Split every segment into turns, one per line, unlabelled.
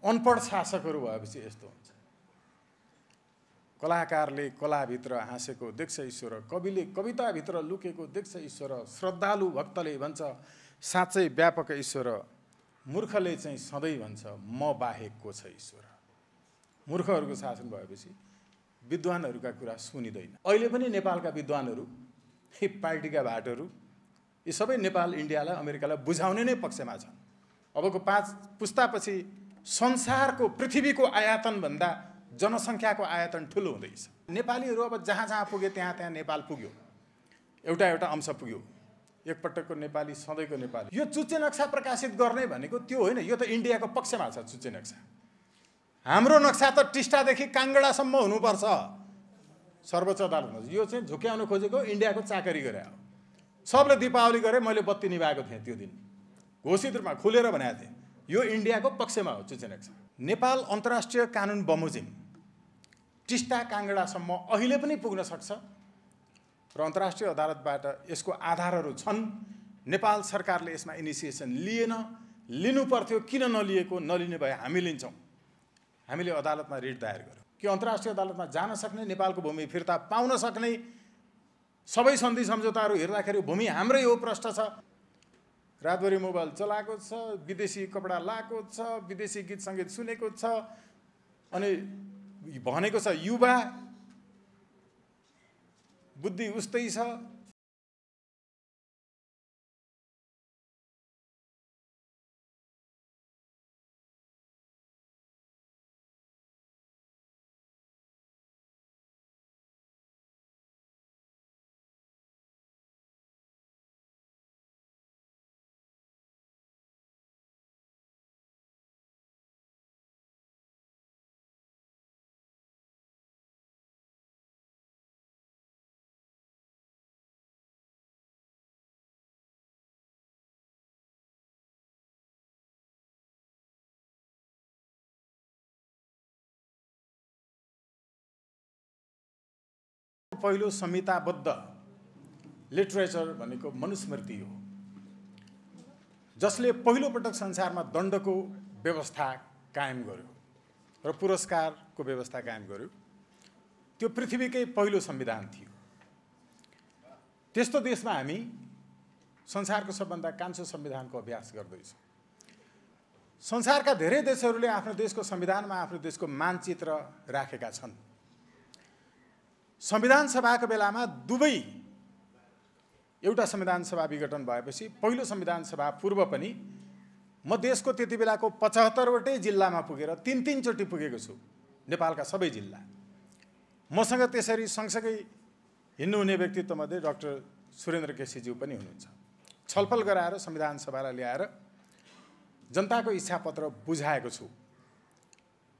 अनपढ शासकहरू भएपछि यस्तो हुन्छ। कलाकारले कलाभित्र हाँसेको देख्छ ईश्वर, कविले कविताभित्र लुकेको देख्छ ईश्वर, श्रद्धालु भक्तले भन्छ साँच्चै व्यापक ईश्वर, मूर्खले चाहिँ सधैँ भन्छ म बाहेक को छ ईश्वर। मूर्खहरूको शासन भएपछि विद्वानहरूका कुरा सुनिँदैन। अहिले पनि नेपालका विद्वानहरू, यी पार्टीका भाटहरू, यी सबै नेपाल इन्डियालाई अमेरिकालाई बुझाउने नै पक्षमा छन्। अबको 5 पुस्तापछि संसारको पृथ्वीको आयतनभन्दा जनसङ्ख्याको आयतन ठुलो हुँदैछ। नेपालीहरू अब जहाँ जहाँ पुगे त्यहाँ नेपाल पुग्यो, एउटा अंश पुग्यो। एकपटकको नेपाली सधैँको नेपाली। यो चुच्चे नक्सा प्रकाशित गर्ने भनेको त्यो होइन, यो त इन्डियाको पक्षमा छ। चुच्चे नक्सा हाम्रो नक्सा त टिस्टादेखि काङ्गडासम्म हुनुपर्छ सर्वोच्च अदालतमा। यो चाहिँ झुक्याउन खोजेको इन्डियाको चाकरी गरे हो। सबले दीपावली गरे, मैले बत्ती निभाएको थिएँ त्यो दिन, घोषित रूपमा खुलेर भनेको थिएँ। यो इन्डियाको पक्षमा हो चुच्चे नक्सा। नेपाल अन्तर्राष्ट्रिय कानुन बमोजिम टिस्टा काङ्गडासम्म अहिले पनि पुग्न सक्छ र अन्तर्राष्ट्रिय अदालतबाट यसको आधारहरू छन्। नेपाल सरकारले यसमा इनिसिएसन लिएन, लिनु पर्थ्यो, किन नलिएको? नलिने भए हामी लिन्छौँ। हामीले अदालतमा रिट दायर गर्यौँ कि अन्तर्राष्ट्रिय अदालतमा जान सक्ने, नेपालको भूमि फिर्ता पाउन सक्ने, सबै सन्धि सम्झौताहरू हेर्दाखेरि भूमि हाम्रै हो प्रश्न छ। रातभरि मोबाइल चलाएको छ, विदेशी कपडा लाएको छ, विदेशी गीत सङ्गीत सुनेको छ, अनि भनेको छ युवा बुद्धि उस्तै छ। पहिलो संहिताबद्ध लिटरेचर भनेको मनुस्मृति हो, जसले पहिलो पटक संसारमा दण्डको व्यवस्था कायम गर्यो र पुरस्कारको व्यवस्था कायम गर्यो। त्यो पृथ्वीकै पहिलो संविधान थियो। त्यस्तो देशमा हामी संसारको सबभन्दा कान्छो संविधानको अभ्यास गर्दैछौँ। संसारका धेरै देशहरूले आफ्नो देशको संविधानमा आफ्नो देशको मानचित्र राखेका छन्। संविधान सभाको बेलामा दुवै एउटा संविधान सभा विघटन भएपछि पहिलो संविधान सभा पूर्व पनि म देशको त्यति बेलाको 75वटै जिल्लामा पुगेर 3 चोटि पुगेको छु, नेपालका सबै जिल्ला। मसँग त्यसरी सँगसँगै हिँड्नुहुने व्यक्तित्वमध्ये डाक्टर सुरेन्द्र केसीज्यू पनि हुनुहुन्छ। छलफल गराएर संविधान सभालाई ल्याएर जनताको इच्छापत्र बुझाएको छु।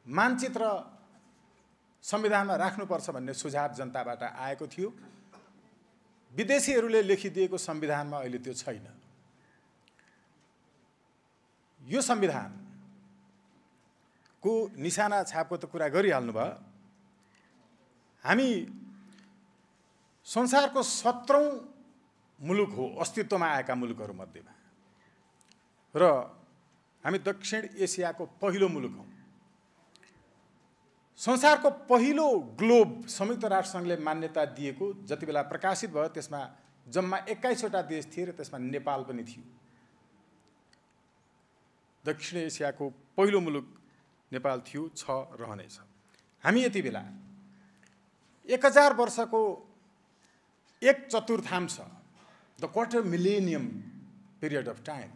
मानचित्र संविधानमा राख्नुपर्छ भन्ने सुझाव जनताबाट आएको थियो। विदेशीहरूले लेखिदिएको संविधानमा अहिले त्यो छैन। यो संविधानको निशाना छापको त कुरा गरिहाल्नु भयो। हामी संसारको 17औं मुलुक हो अस्तित्वमा आएका मुलुकहरू मध्येमा, र हामी दक्षिण एसियाको पहिलो मुलुक हौँ। संसारको पहिलो ग्लोब संयुक्त राष्ट्रसङ्घले मान्यता दिएको जति बेला प्रकाशित भयो त्यसमा जम्मा 21वटा देश थिए र त्यसमा नेपाल पनि थियो। दक्षिण एसियाको पहिलो मुलुक नेपाल थियो, छ, रहनेछ। हामी यति बेला 1000 वर्षको 1/4 the quarter millennium period of time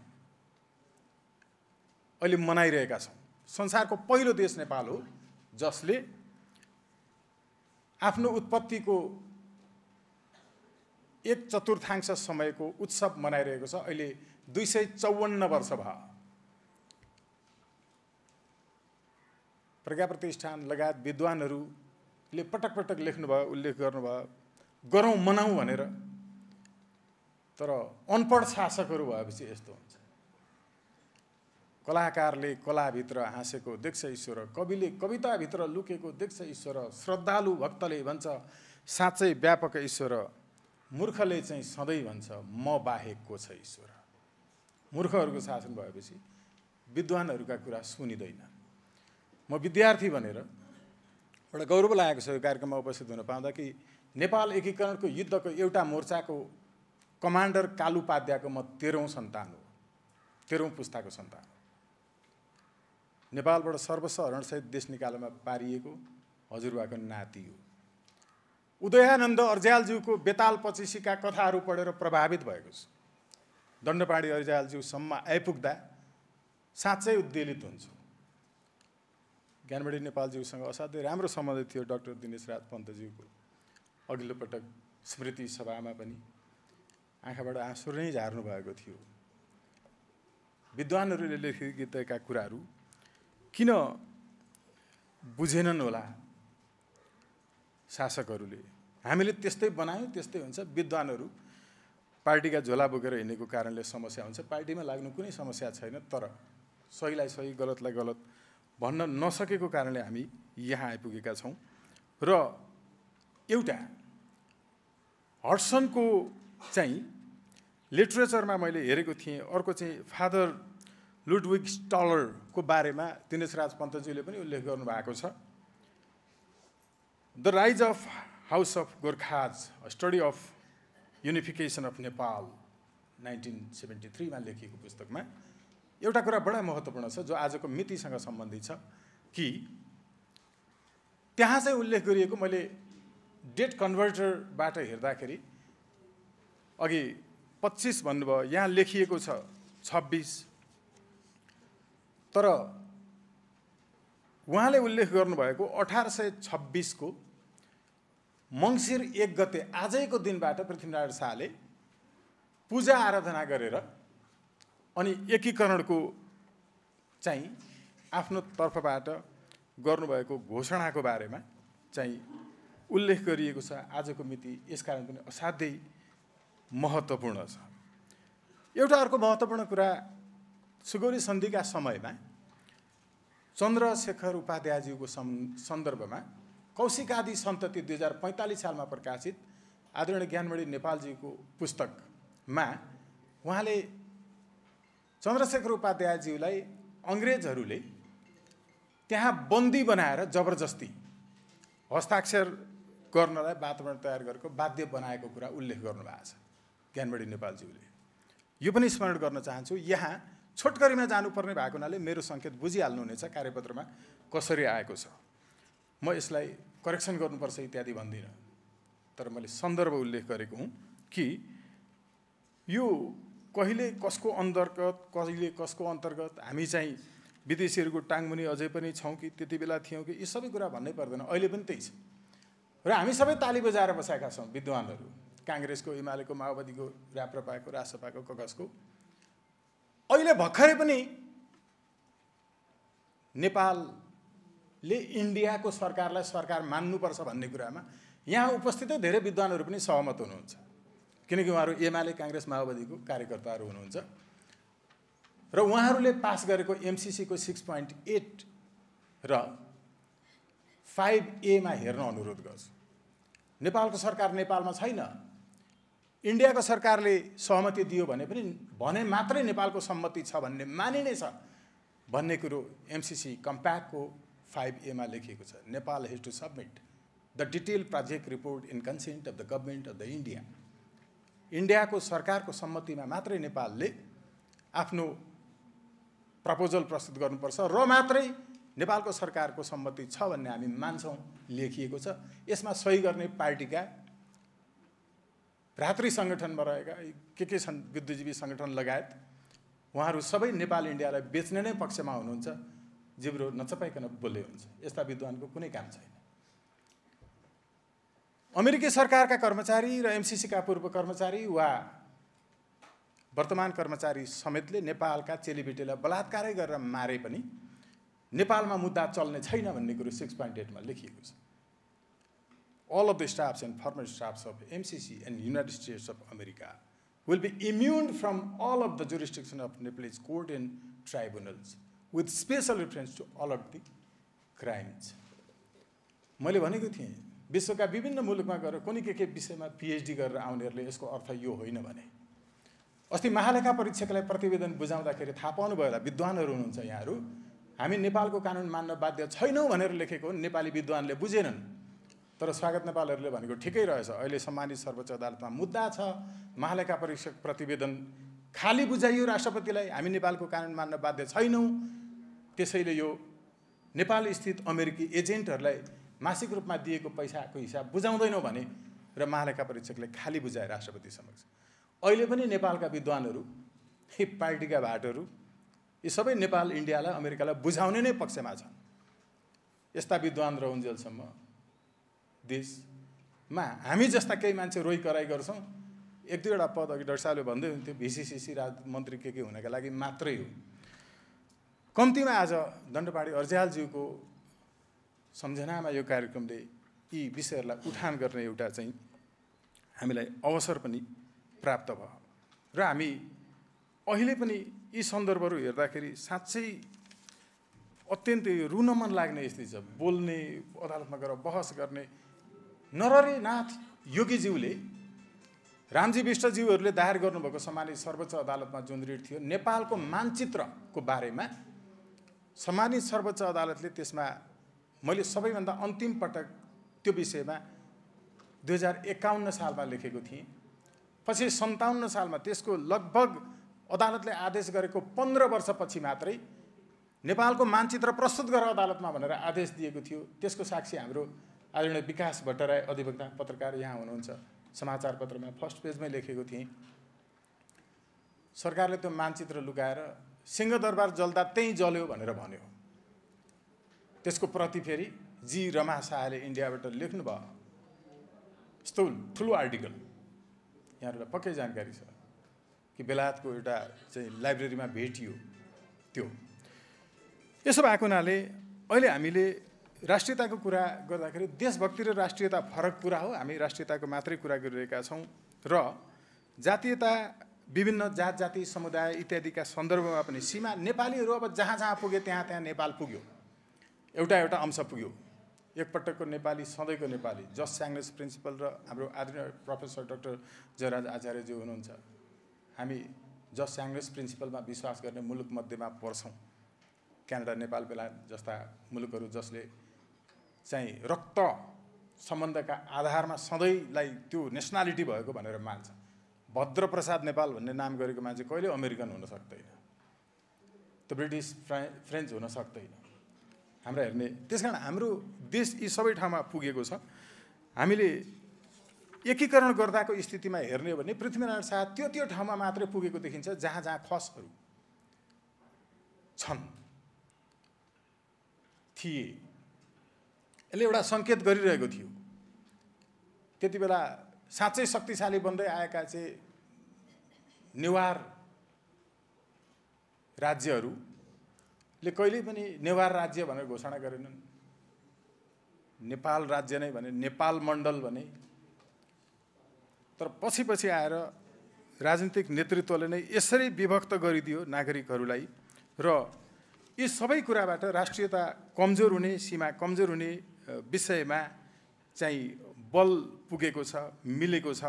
अहिले मनाइरहेका छौँ। संसारको पहिलो देश नेपाल हो जसले आफ्नो उत्पत्तिको 1/4 समयको उत्सव मनाइरहेको छ। अहिले 254 वर्ष भयो। प्रज्ञा प्रतिष्ठान लगायत विद्वानहरूले पटक पटक लेख्नुभयो, उल्लेख गर्नुभयो, गरौँ मनाउँ भनेर। तर अनपढ शासकहरू भएपछि यस्तो हुन्छ। कलाकारले कलाभित्र हाँसेको देख्छ ईश्वर, कविले कविताभित्र लुकेको देख्छ ईश्वर, श्रद्धालु भक्तले भन्छ साँच्चै व्यापक ईश्वर, मूर्खले चाहिँ सधैँ भन्छ म बाहेक को छ ईश्वर। मूर्खहरूको शासन भएपछि विद्वानहरूका कुरा सुनिँदैन। म विद्यार्थी भनेर एउटा गौरव लागेको छ यो कार्यक्रममा उपस्थित हुन पाउँदा कि नेपाल एकीकरणको युद्धको एउटा मोर्चाको कमान्डर कालुपाध्यायको म 13औं सन्तान हो, 13औं पुस्ताको सन्तान हो। नेपालबाट सर्वस्व हरणसहित देश निकाल्नमा पारिएको हजुरबाको नाति हो। उदयानन्द अर्जालज्यूको बेताल पचिसीका कथाहरू पढेर प्रभावित भएको छु। दण्डपाणी अर्जालज्यूसम्म आइपुग्दा साँच्चै उद्वेलित हुन्छु। ज्ञानबढी नेपालज्यूसँग असाध्यै राम्रो सम्बन्ध थियो डाक्टर दिनेश राज पन्तज्यूको। अघिल्लो पटक स्मृति सभामा पनि आँखाबाट आँसु नै झार्नु भएको थियो। विद्वानहरूले लेखिएका कुराहरू किन बुझेनन् होला शासकहरूले? हामीले त्यस्तै बनायौँ, त्यस्तै हुन्छ। विद्वानहरू पार्टीका झोला बोकेर हिँडेको कारणले समस्या हुन्छ। पार्टीमा लाग्नु कुनै समस्या छैन, तर सहीलाई सही गलतलाई गलत भन्न नसकेको कारणले हामी यहाँ आइपुगेका छौँ। र एउटा हड्सनको चाहिँ लिटरेचरमा मैले हेरेको थिएँ, अर्को चाहिँ फादर लुडविग स्टलरको बारेमा दिनेश राज पन्तज्यूले पनि उल्लेख गर्नुभएको छ। The rise of house of Gorkhas, study of unification of Nepal 1973 मा लेखिएको पुस्तकमा एउटा कुरा बडा महत्त्वपूर्ण छ जो आजको मितिसँग सम्बन्धित छ कि त्यहाँ चाहिँ उल्लेख गरिएको, मैले डेट कन्भर्टरबाट हेर्दाखेरि अघि 25 भन्नुभयो, यहाँ लेखिएको छ 26, तर उहाँले उल्लेख गर्नुभएको 1826 को मङ्सिर 1 गते आजैको दिनबाट पृथ्वीनारायण शाहले पूजा आराधना गरेर अनि एकीकरणको चाहिँ आफ्नो तर्फबाट गर्नुभएको घोषणाको बारेमा चाहिँ उल्लेख गरिएको छ। आजको मिति यसकारण पनि असाध्यै महत्त्वपूर्ण छ। एउटा अर्को महत्त्वपूर्ण कुरा, सुगौली सन्धिका समयमा चन्द्रशेखर उपाध्यायज्यूको सन्दर्भमा कौशिक आदि सन्तति 2045 सालमा प्रकाशित आदरणीय ज्ञानमणि नेपालजीको पुस्तकमा उहाँले चन्द्रशेखर उपाध्यायज्यूलाई अङ्ग्रेजहरूले त्यहाँ बन्दी बनाएर जबरजस्ती हस्ताक्षर गर्नलाई वातावरण तयार गरेको बाध्य बनाएको कुरा उल्लेख गर्नुभएको छ ज्ञानमणि नेपालज्यूले। यो पनि स्मरण गर्न चाहन्छु। यहाँ छोटकरीमा जानुपर्ने भएको हुनाले मेरो सङ्केत बुझिहाल्नुहुनेछ कार्यपत्रमा कसरी आएको छ। म यसलाई करेक्सन गर्नुपर्छ इत्यादि भन्दिनँ, तर मैले सन्दर्भ उल्लेख गरेको हुँ कि यो कहिले कसको अन्तर्गत, कहिले कसको अन्तर्गत, हामी चाहिँ विदेशीहरूको टाङमुनि अझै पनि छौँ कि त्यति बेला थियौँ कि, यी सबै कुरा भन्नै पर्दैन। अहिले पनि त्यही छ र हामी सबै ताली बजाएर बसेका छौँ। विद्वानहरू काङ्ग्रेसको, एमालेको, माओवादीको, राप्रपाको, रासपाको, कगसको। अहिले भर्खरै पनि नेपालले इन्डियाको सरकारलाई सरकार मान्नुपर्छ भन्ने कुरामा यहाँ उपस्थित धेरै विद्वानहरू पनि सहमत हुनुहुन्छ, किनकि उहाँहरू एमाले, काङ्ग्रेस, माओवादीको कार्यकर्ताहरू हुनुहुन्छ र उहाँहरूले पास गरेको एमसिसीको 6.8 र 5A मा हेर्न अनुरोध गर्छु। नेपालको सरकार नेपालमा छैन। इन्डियाको सरकारले सहमति दियो भने मात्रै नेपालको सम्मति छ भन्ने मानिने छ भन्ने कुरो एमसिसी कम्प्याक्टको 5A मा लेखिएको छ। Nepal has to submit the detail project report in consent of the government of the India. इन्डियाको सरकारको सम्मतिमा मात्रै नेपालले आफ्नो प्रपोजल प्रस्तुत गर्नुपर्छ र मात्रै नेपालको सरकारको सम्मति छ भन्ने हामी मान्छौँ लेखिएको छ। यसमा सही गर्ने पार्टीका भ्रातृ सङ्गठनमा रहेका के छन्, बुद्धिजीवी सङ्गठन लगायत उहाँहरू सबै नेपाल इन्डियालाई बेच्ने नै पक्षमा हुनुहुन्छ। जिब्रो नचपाइकन बोल्दै हुन्छ। यस्ता विद्वानको कुनै काम छैन। अमेरिकी सरकारका कर्मचारी र एमसिसीका पूर्व कर्मचारी वा वर्तमान कर्मचारी समेतले नेपालका चेलीबेटीलाई बलात्कारै गरेर मारे पनि नेपालमा मुद्दा चल्ने छैन भन्ने कुरो 6.8 मा लेखिएको छ। All of the staffs and former staffs of MCC and United States of America will be immune from all of the jurisdiction of Nepalese court and tribunals with special reference to all of the crimes. मैले भनेको थिएँ विश्वका विभिन्न मुलुकमा गएर कुनै के विषयमा पीएचडी गरेर आउनेहरूले यसको अर्थ यो होइन भने। अस्ति महालेखा परीक्षकलाई प्रतिवेदन बुझाउँदाखेरि थाहा पाउनु भयो होला, विद्वानहरू हुनुहुन्छ यहाँहरू, हामी नेपालको कानुन मान्न बाध्य छैनौँ भनेर लेखेको नेपाली विद्वानले बुझेनन्। तर स्वागत नेपालहरूले भनेको ठिकै रहेछ। अहिले सम्मानित सर्वोच्च अदालतमा मुद्दा छ, महालेखा परीक्षक प्रतिवेदन खाली बुझाइयो राष्ट्रपतिलाई, हामी नेपालको कानुन मान्न बाध्य छैनौँ, त्यसैले यो नेपाल स्थित अमेरिकी एजेन्टहरूलाई मासिक रूपमा दिएको पैसाको हिसाब बुझाउँदैनौँ भने र महालेखा परीक्षकले खाली बुझाए राष्ट्रपति समक्ष। अहिले पनि नेपालका विद्वानहरू, यी पार्टीका भाटहरू, यी सबै नेपाल इन्डियालाई अमेरिकालाई बुझाउने नै पक्षमा छन्। यस्ता विद्वान रहउन्जेलसम्म देशमा हामी जस्ता केही मान्छे रोइ कराई गर्छौँ। एक दुईवटा पद अघि डाक्टर साहबले भन्दै हुन्थ्यो VCCC राजमन्त्री के हुनका लागि मात्रै हो। कम्तीमा आज दण्डपाणी अर्जालज्यूको सम्झनामा यो कार्यक्रमले यी विषयहरूलाई उठान गर्ने एउटा चाहिँ हामीलाई अवसर पनि प्राप्त भयो र हामी अहिले पनि यी सन्दर्भहरू हेर्दाखेरि साँच्चै अत्यन्तै रुन मन लाग्ने स्थिति छ। बोल्ने, अदालतमा गएर बहस गर्ने। नरहरिनाथ योगीज्यूले, रामजी विष्टज्यूहरूले दायर गर्नुभएको सम्मानित सर्वोच्च अदालतमा जुन रिट थियो नेपालको मानचित्रको बारेमा, सम्मानित सर्वोच्च अदालतले त्यसमा मैले सबैभन्दा अन्तिम पटक त्यो विषयमा 2051 सालमा लेखेको थिएँ। पछि 57 सालमा त्यसको लगभग अदालतले आदेश गरेको 15 वर्षपछि मात्रै नेपालको मानचित्र प्रस्तुत गर अदालतमा भनेर आदेश दिएको थियो। त्यसको साक्षी हाम्रो आदरणीय विकास भट्टराई अधिवक्ता पत्रकार यहाँ हुनुहुन्छ। समाचार पत्रमा फर्स्ट पेजमै लेखेको थिएँ, सरकारले त्यो मानचित्र लुकाएर सिंहदरबार जल्दा त्यहीँ जल्यो भनेर भन्यो। त्यसको प्रति फेरि जी रमा शाहले इन्डियाबाट लेख्नुभयो। यस्तो ठुलो आर्टिकल, यहाँहरूलाई पक्कै जानकारी छ कि बेलायतको एउटा चाहिँ लाइब्रेरीमा भेटियो त्यो। यसो भएको हुनाले अहिले हामीले राष्ट्रियताको कुरा गर्दाखेरि देशभक्ति र राष्ट्रियता फरक कुरा हो। हामी राष्ट्रियताको मात्रै कुरा गरिरहेका छौँ र जातीयता, विभिन्न जात जाति समुदाय इत्यादिका सन्दर्भमा पनि सीमा नेपालीहरू अब जहाँ जहाँ पुगे त्यहाँ त्यहाँ नेपाल पुग्यो, एउटा अंश पुग्यो। एकपटकको नेपाली सधैँको नेपाली। जस्ट स्याङ्लेस प्रिन्सिपल र हाम्रो आदरणीय प्रोफेसर डाक्टर जयराज आचार्यज्यू हुनुहुन्छ। हामी जस्ट स्याङ्लेस प्रिन्सिपलमा विश्वास गर्ने मुलुक मध्येमा पर्छौँ। क्यानाडा, नेपाल, बेलायत जस्ता मुलुकहरू जसले चाहिँ रक्त सम्बन्धका आधारमा सधैँलाई त्यो नेसनालिटी भएको भनेर मान्छ। भद्रप्रसाद नेपाल भन्ने नाम गरेको मान्छे कहिले अमेरिकन हुन सक्दैन, त्यो ब्रिटिस फ्रेन्च हुन सक्दैन। हाम्रा हेर्ने, त्यसकारण हाम्रो देश यी सबै ठाउँमा पुगेको छ। हामीले एकीकरण गर्दाको स्थितिमा हेर्ने हो भने पृथ्वीनारायण शाह त्यो ठाउँमा मात्रै पुगेको देखिन्छ जहाँ जहाँ खसहरू छन् थिए। यसले एउटा सङ्केत गरिरहेको थियो। त्यति बेला साँच्चै शक्तिशाली बन्दै आएका चाहिँ नेवार राज्यहरूले कहिल्यै पनि नेवार राज्य भनेर घोषणा गरेनन्। नेपाल राज्य नै भने, नेपाल मण्डल भने। तर पछि आएर राजनीतिक नेतृत्वले नै यसरी विभक्त गरिदियो नागरिकहरूलाई र यी सबै कुराबाट राष्ट्रियता कमजोर हुने, सीमा कमजोर हुने विषयमा चाहिँ बल पुगेको छ, मिलेको छ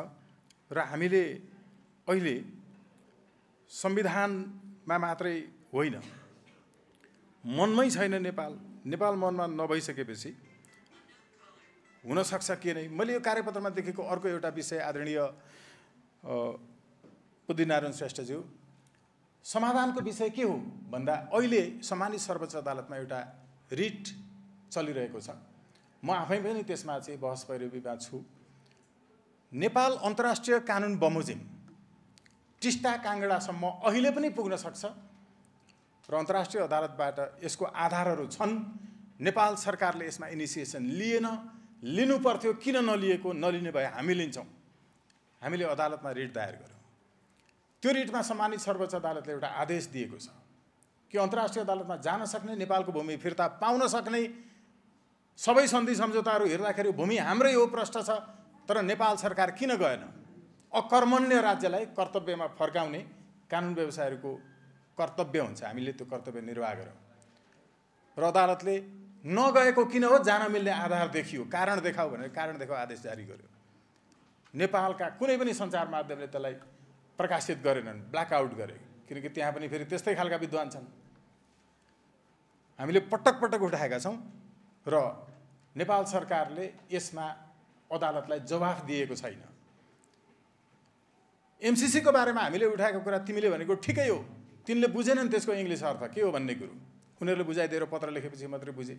र हामीले अहिले संविधानमा मात्रै होइन, मनमै छैन नेपाल मनमा नभइसकेपछि हुनसक्छ के नै। मैले यो कार्यपत्रमा देखेको अर्को एउटा विषय आदरणीय बुद्धिनारायण श्रेष्ठज्यू, समाधानको विषय के हो भन्दा अहिले सम्मानित सर्वोच्च अदालतमा एउटा रिट चलिरहेको छ। म आफै पनि त्यसमा चाहिँ बहस पैरवीमा छु। नेपाल अन्तर्राष्ट्रिय कानुन बमोजिम टिस्टा काङ्गडासम्म अहिले पनि पुग्न सक्छ र अन्तर्राष्ट्रिय अदालतबाट यसको आधारहरू छन्। नेपाल सरकारले यसमा इनिसिएसन लिनु पर्थ्यो, किन नलिएको? नलिने भए हामी लिन्छौँ। हामीले अदालतमा रिट दायर गर्यौँ। त्यो रिटमा सम्मानित सर्वोच्च अदालतले एउटा आदेश दिएको छ कि अन्तर्राष्ट्रिय अदालतमा जान सक्ने, नेपालको भूमि फिर्ता पाउन सक्ने सबै सन्धि सम्झौताहरू हेर्दाखेरि भूमि हाम्रै हो प्रश्न छ। तर नेपाल सरकार किन गएन? अकर्मण्य राज्यलाई कर्तव्यमा फर्काउने कानुन व्यवसायहरूको कर्तव्य हुन्छ, हामीले त्यो कर्तव्य निर्वाह गर्यौँ र अदालतले नगएको किन हो, जान मिल्ने आधार देखियो, कारण देखाऊ भनेर कारण देखाऊ आदेश जारी गर्यो। नेपालका कुनै पनि सञ्चार माध्यमले त्यसलाई प्रकाशित गरेनन्, ब्ल्याकआउट गरे, किनकि त्यहाँ पनि फेरि त्यस्तै खालका विद्वान छन्। हामीले पटक पटक उठाएका छौँ र नेपाल सरकारले यसमा अदालतलाई जवाफ दिएको छैन। एमसीसी को बारेमा हामीले उठाएको कुरा तिमीले भनेको ठिकै हो, तिनले बुझेनन् त्यसको इङ्ग्लिस अर्थ के हो भन्ने कुरो उनीहरूले बुझाइदिएर पत्र लेखेपछि मात्रै बुझे।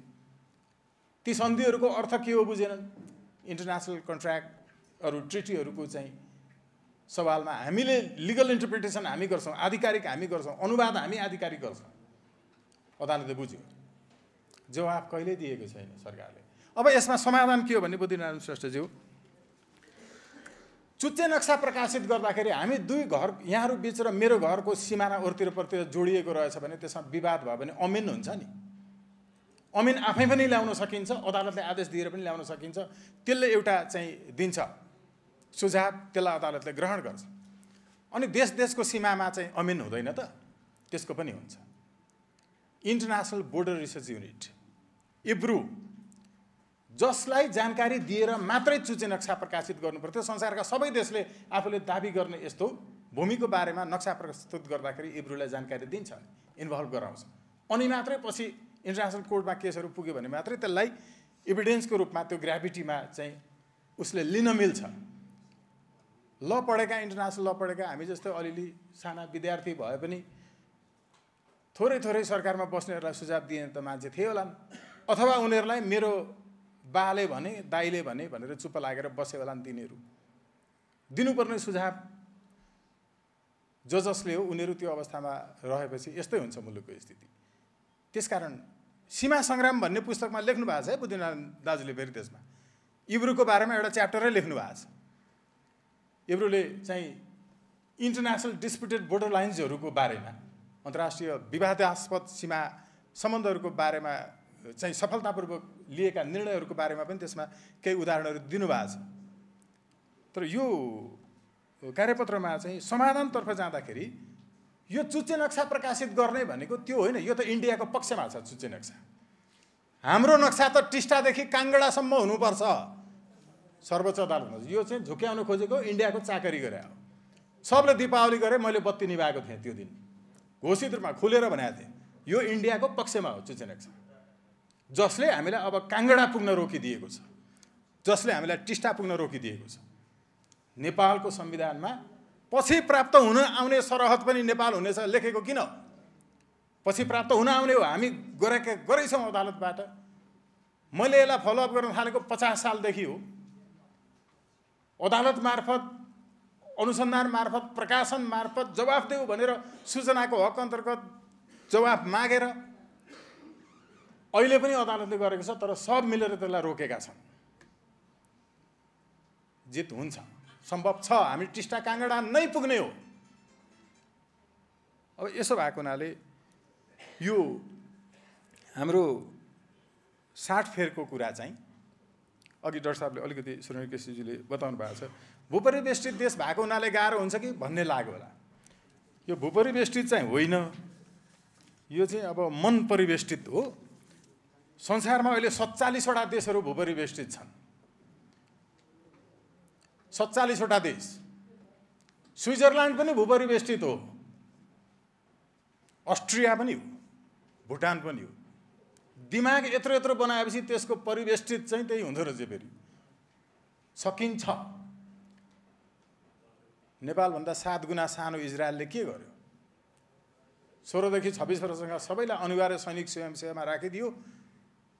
ती सन्धिहरूको अर्थ के हो बुझेनन्। इन्टरनेसनल कन्ट्र्याक्टहरू ट्रिटीहरूको चाहिँ सवालमा हामीले लिगल इन्टरप्रिटेसन हामी गर्छौँ, आधिकारिक हामी गर्छौँ, अनुवाद हामी आधिकारिक गर्छौँ। अदालतले बुझ्यो, जवाफ कहिल्यै दिएको छैन सरकारले। अब यसमा समाधान के हो भने बुद्धिनारायण श्रेष्ठज्यू, चुच्चे नक्सा प्रकाशित गर्दाखेरि हामी दुई घर यहाँहरू बिच र मेरो घरको सिमाना ओरतिर जोडिएको रहेछ भने त्यसमा विवाद भयो भने अमिन हुन्छ नि। अमिन आफै पनि ल्याउन सकिन्छ, अदालतले आदेश दिएर पनि ल्याउन सकिन्छ। त्यसले एउटा चाहिँ दिन्छ सुझाव, त्यसलाई अदालतले ग्रहण गर्छ। अनि देश देशको सीमामा चाहिँ अमिन हुँदैन त, त्यसको पनि हुन्छ। इन्टरनेसनल बोर्डर रिसर्च युनिट इब्रू, जसलाई जानकारी दिएर मात्रै चुच्चे नक्सा प्रकाशित गर्नुपर्थ्यो। संसारका सबै देशले आफूले दाबी गर्ने यस्तो भूमिको बारेमा नक्सा प्रस्तुत गर्दाखेरि इब्रूलाई जानकारी दिन्छ, इन्भल्भ गराउँछ। अनि मात्रै पछि इन्टरनेसनल कोर्टमा केसहरू पुग्यो भने मात्रै त्यसलाई एभिडेन्सको रूपमा त्यो ग्राभिटीमा चाहिँ उसले लिन मिल्छ। ल पढेका, इन्टरनेसनल ल पढेका हामी जस्तै अलिअलि साना विद्यार्थी भए पनि थोरै थोरै सरकारमा बस्नेहरूलाई सुझाव दिए त मान्छे थिए होलान्, अथवा उनीहरूलाई मेरो बाले भने दाइले भने भनेर चुप्प लागेर बसे होलान्। तिनीहरू दिनुपर्ने सुझाव जसले हो उनीहरू त्यो अवस्थामा रहेपछि यस्तै हुन्छ मुलुकको स्थिति। त्यसकारण सीमा सङ्ग्राम भन्ने पुस्तकमा लेख्नु भएको छ है बुद्धिनारायण दाजुले, फेरि त्यसमा इब्रूको बारेमा एउटा च्याप्टरै लेख्नु भएको छ। इब्रूले चाहिँ इन्टरनेसनल डिस्प्युटेड बोर्डर लाइन्सहरूको बारेमा, अन्तर्राष्ट्रिय विवादास्पद सीमा सम्बन्धहरूको बारेमा चाहिँ सफलतापूर्वक लिएका निर्णयहरूको बारेमा पनि त्यसमा केही उदाहरणहरू दिनुभएको छ। तर यो कार्यपत्रमा चाहिँ समाधानतर्फ जाँदाखेरि यो चुच्चे नक्सा प्रकाशित गर्ने भनेको त्यो होइन, यो त इन्डियाको पक्षमा छ। चुच्चे नक्सा हाम्रो नक्सा त टिस्टादेखि काङ्गडासम्म हुनुपर्छ सर्वोच्च अदालतमा। यो चाहिँ झुक्याउन खोजेको इन्डियाको चाकरी गरे हो। सबले दीपावली गरे, मैले बत्ती निभाएको थिएँ त्यो दिन, घोषित रूपमा खुलेर भनेको थिएँ। यो इन्डियाको पक्षमा हो चुच्चे नक्सा, जसले हामीलाई अब काङ्गडा पुग्न रोकिदिएको छ, जसले हामीलाई टिस्टा पुग्न रोकिदिएको छ। नेपालको संविधानमा पछि प्राप्त हुन आउने सरहद पनि नेपाल हुनेछ लेखेको किन? पछि प्राप्त हुन आउने हो, हामी गरेछौँ अदालतबाट। मैले यसलाई फलोअप गर्न थालेको 50 सालदेखि हो। अदालत मार्फत, अनुसन्धान मार्फत, प्रकाशन मार्फत जवाफ देऊ भनेर सूचनाको हक अन्तर्गत जवाफ मागेर अहिले पनि अदालतले गरेको छ। तर सब मिलेर त्यसलाई रोकेका छन्। जित हुन्छ, सम्भव छ, हामी टिस्टा काङ्गडा नै पुग्ने हो। अब यसो भएको हुनाले यो हाम्रो 60 फेरको कुरा चाहिँ अघि डाक्टर साहबले अलिकति सुरेन्द्र केसीजीले बताउनु भएको छ। भूपरिवेष्टित देश भएको हुनाले गाह्रो हुन्छ कि भन्ने लाग्यो होला। यो भूपरिवेष्टित चाहिँ होइन, यो चाहिँ अब मन परिवेष्टित हो। संसारमा अहिले 47 वटा देशहरू भूपरिवेष्टित छन्। 47 वटा देश। स्विजरल्यान्ड पनि भूपरिवेष्टित हो, अस्ट्रिया पनि हो, भुटान पनि हो। दिमाग यत्रो यत्रो बनाएपछि त्यसको परिवेष्टित चाहिँ त्यही हुँदो रहेछ। फेरि सकिन्छ। नेपालभन्दा 7 गुणा सानो इजरायलले के गर्यो? 16 देखि 26 वर्षका सबैलाई अनिवार्य सैनिक स्वयंसेवामा राखिदियो।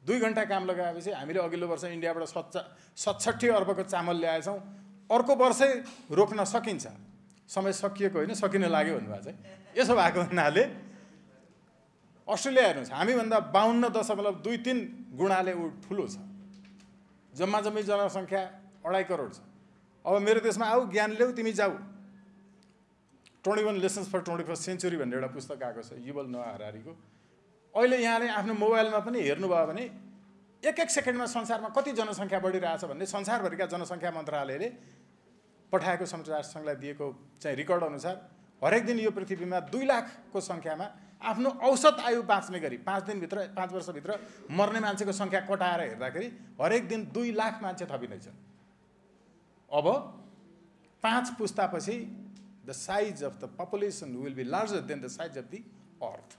2 घण्टा काम लगाएपछि हामीले अघिल्लो वर्ष इन्डियाबाट 67 अर्बको चामल ल्याएछौँ। अर्को वर्षै रोक्न सकिन्छ। समय सकिएको होइन, सकिन लाग्यो भन्नुभएको छ। यसो भएको हुनाले अस्ट्रेलिया हेर्नुहोस्, हामीभन्दा 52.23 गुणाले ऊ ठुलो छ। जम्मा जम्मी जनसङ्ख्या 2.5 करोड छ। अब मेरो देशमा आऊ, ज्ञान ल्याऊ, तिमी जाऊ। 21 लेसन्स फर 21st सेन्चुरी भन्ने एउटा पुस्तक आएको छ युवल नोआ हरारीको। अहिले यहाँले आफ्नो मोबाइलमा पनि हेर्नुभयो भने 1-1 सेकेन्डमा संसारमा कति जनसङ्ख्या बढिरहेछ भन्ने संसारभरिका जनसङ्ख्या मन्त्रालयले पठाएको समाचार सङ्घलाई दिएको चाहिँ रिकर्ड अनुसार हरेक दिन यो पृथ्वीमा 2 लाखको सङ्ख्यामा आफ्नो औसत आयु बाँच्ने गरी 5 वर्षभित्र मर्ने मान्छेको सङ्ख्या कटाएर हेर्दाखेरि हरेक दिन 2 लाख मान्छे थपिँदैछन्। अब 5 पुस्तापछि the size of the population will be larger than the size of the earth.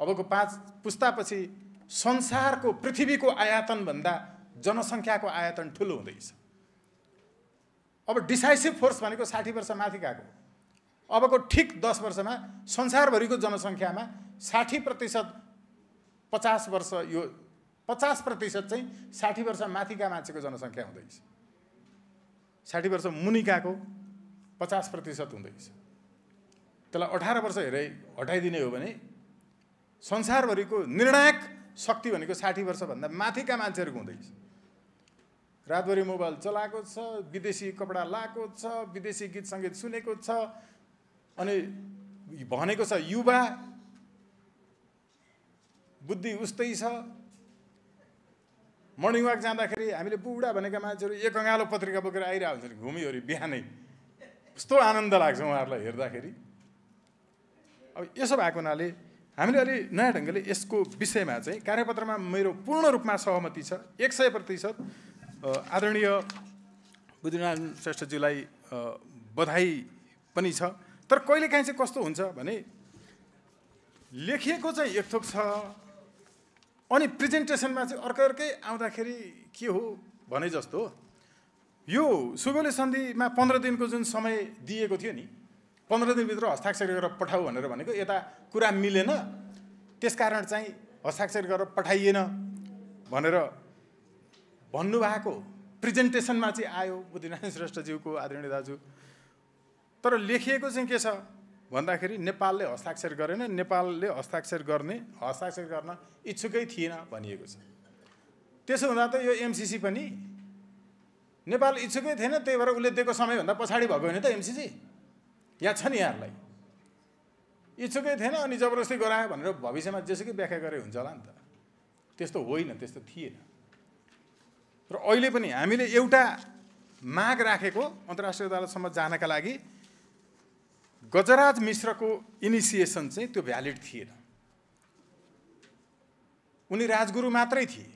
अबको 5 पुस्तापछि संसारको पृथ्वीको आयतनभन्दा जनसङ्ख्याको आयतन ठुलो हुँदैछ। अब डिसाइसिभ फोर्स भनेको 60 वर्ष माथि गएको। अबको ठिक 10 वर्षमा संसारभरिको जनसङ्ख्यामा 60% 50 वर्ष यो 50% चाहिँ 60 वर्ष माथिका मान्छेको जनसङ्ख्या हुँदैछ। 60 वर्ष मुनिकाको 50% हुँदैछ। त्यसलाई 18 वर्ष हेरे हटाइदिने हो भने संसारभरिको निर्णायक शक्ति भनेको 60 वर्षभन्दा माथिका मान्छेहरूको हुँदैछ। रातभरि मोबाइल चलाएको छ, विदेशी कपडा लाएको छ, विदेशी गीत सङ्गीत सुनेको छ, अनि भनेको छ युवा बुद्धि उस्तै छ। मर्निङ वाक जाँदाखेरि हामीले बुढा भनेका मान्छेहरू एक अँगालो पत्रिका बोकेर आइरहेको हुन्छन् घुमिवरि बिहानै। कस्तो आनन्द लाग्छ उहाँहरूलाई हेर्दाखेरि। अब यसो भएको हुनाले हामीले अलि नयाँ ढङ्गले यसको विषयमा चाहिँ कार्यपत्रमा मेरो पूर्ण रूपमा सहमति छ, 100%। आदरणीय बुद्धिनारायण श्रेष्ठज्यूलाई बधाई पनि छ। तर कहिलेकाहीँ चाहिँ कस्तो हुन्छ भने लेखिएको चाहिँ एक थोक छ, अनि प्रेजेन्टेसनमा चाहिँ अर्कै आउँदाखेरि के हो भने जस्तो यो सुगौली सन्धिमा 15 दिनको जुन समय दिएको थियो नि, 15 दिनभित्र हस्ताक्षर गरेर पठाऊ भनेर भनेको, यता कुरा मिलेन, त्यसकारण चाहिँ हस्ताक्षर गरेर पठाइएन भनेर भन्नुभएको प्रेजेन्टेसनमा चाहिँ आयो बुद्धिनारायण श्रेष्ठज्यूको आदरणीय दाजु। तर लेखिएको चाहिँ के छ भन्दाखेरि नेपालले हस्ताक्षर गरेन, नेपालले हस्ताक्षर गर्न इच्छुकै थिएन भनिएको छ। त्यसो हुँदा त यो एमसीसी पनि नेपाल इच्छुकै थिएन, त्यही भएर उसले दिएको समयभन्दा पछाडि भएको होइन त एमसीसी? या छ नि यहाँहरूलाई इच्छुकै थिएन अनि जबरजस्ती गरायो भनेर भविष्यमा जेसुकै व्याख्या गरे हुन्छ होला नि त। त्यस्तो होइन, त्यस्तो थिएन। र अहिले पनि हामीले एउटा माग राखेको अन्तर्राष्ट्रिय अदालतसम्म जानका लागि गजराज मिश्रको इनिसिएसन चाहिँ त्यो भ्यालिड थिएन। उनी राजगुरु मात्रै थिए,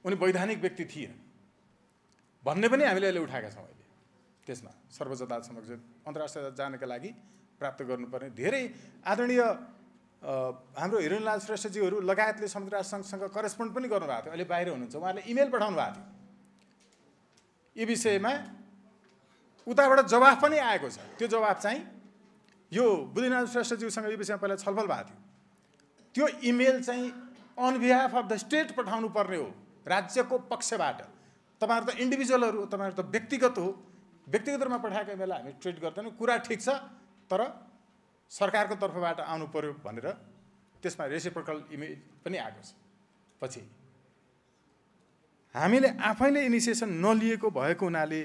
उनी वैधानिक व्यक्ति थिएन भन्ने पनि हामीले अहिले उठाएका छौँ। अहिले त्यसमा सर्वोच्च अदालत समक्ष अन्तर्राष्ट्रिय अदालत जानका लागि प्राप्त गर्नुपर्ने धेरै आदरणीय हाम्रो हिरणलाल श्रेष्ठज्यूहरू लगायतले संयुक्त राष्ट्र सङ्घसँग करेस्पोन्ड पनि गर्नुभएको थियो। अहिले बाहिर हुनुहुन्छ, उहाँले इमेल पठाउनु भएको थियो यी विषयमा, उताबाट जवाफ पनि आएको छ। त्यो जवाफ चाहिँ यो बुद्धिनारायण श्रेष्ठज्यूसँग यो विषयमा पहिला छलफल भएको थियो। त्यो इमेल चाहिँ on behalf of the state पठाउनु पर्ने हो, राज्यको पक्षबाट। तपाईँहरू त इन्डिभिजुअलहरू, तपाईँहरू त व्यक्तिगत हो, व्यक्तिगत रूपमा पठाएको इमेललाई हामी ट्रिट गर्दैनौँ। कुरा ठिक छ, तर सरकारको तर्फबाट आउनु पर्यो भनेर त्यसमा रेसिप्रोकल इमेल पनि आएको छ। पछि हामीले आफैले इनिसिएसन नलिएको भएको हुनाले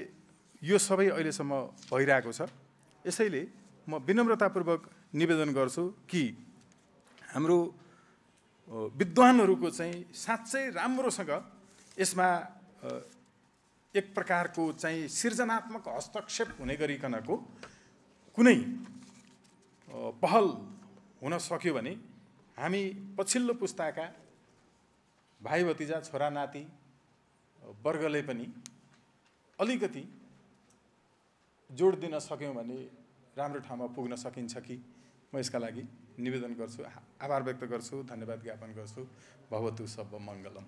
यो सबै अहिलेसम्म भइरहेको छ। यसैले म विनम्रतापूर्वक निवेदन गर्छु कि हाम्रो विद्वानहरूको चाहिँ साँच्चै राम्रोसँग यसमा एक प्रकारको चाहिँ सृजनात्मक हस्तक्षेप हुने गरिकनको कुनै पहल हुन सक्यो भने हामी पछिल्लो पुस्ताका भाइ भतिजा छोरा नाति वर्गले पनि अलिकति जोड दिन सक्यौँ भने राम्रो ठाउँमा पुग्न सकिन्छ कि म यसका लागि निवेदन गर्छु, आभार व्यक्त गर्छु, धन्यवाद ज्ञापन गर्छु। भवतु सब मङ्गलम।